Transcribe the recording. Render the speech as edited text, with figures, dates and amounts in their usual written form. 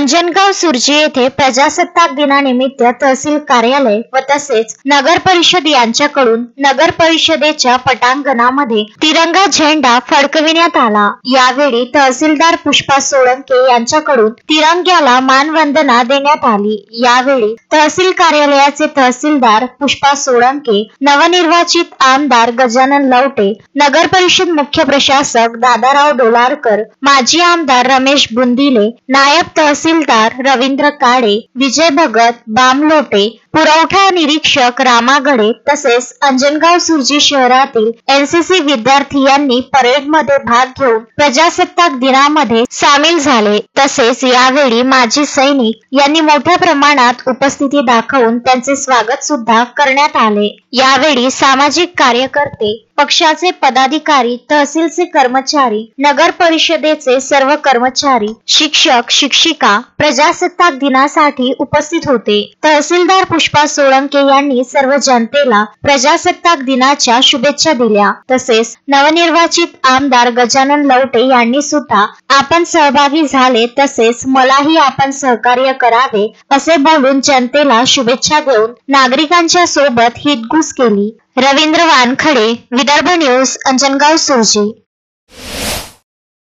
अंजनगाव सुर्जी येथे प्रजासत्ताक दिनानिमित्त तहसील कार्यालय व तसेच नगर परिषद यांच्याकडून नगर परिषदेच्या पटांगणामध्ये तिरंगा झेंडा फडकविण्यात आला। यावेळी तहसीलदार पुष्पा सोळंके यांच्याकडून तिरंग्याला मानवंदना देण्यात आली। यावेळी तहसील कार्यालयाचे तहसीलदार पुष्पा सोळंके, नवनिर्वाचित आमदार गजानन लवटे, नगर परिषद मुख्य प्रशासक दादाराव डोलारकर, माजी आमदार रमेश बुंदिले, नायब तहसीलदार रवींद्र काळे, विजय भगत, बामलोटे, पुरवठा निरीक्षक रामागडे तसेच अंजनगाव सुर्जी शहरातील एनसीसी विद्यार्थी यांनी परेडमध्ये भाग घेऊन प्रजासत्ताक दिनामध्ये सामील झाले। तसेच यावेळी माजी सैनिक यांनी मोठ्या प्रमाणात उपस्थिती दाखवून त्यांचे स्वागत सुद्धा करण्यात आले। यावेळी सामाजिक कार्यकर्ते, पक्षाचे पदाधिकारी, तहसीलचे कर्मचारी, नगर परिषदेचे सर्व कर्मचारी, शिक्षक, शिक्षिका प्रजासत्ताक दिनासाठी उपस्थित होते। तहसीलदार पुष्पा सोळंके यांनी सर्व जनतेला प्रजासत्ताक दिनाच्या शुभेच्छा दिल्या। तसेच नवनिर्वाचित आमदार गजानन लवटे यांनी सुद्धा आपण सहभागी झाले तसेच मलाही आपण सहकार्य करावे असे बोलून जनतेला शुभेच्छा देऊन नागरिकांच्या सोबत हितगुज केली। रवींद्र वानखडे, विदर्भ न्यूज, अंजनगाव सुर्जी।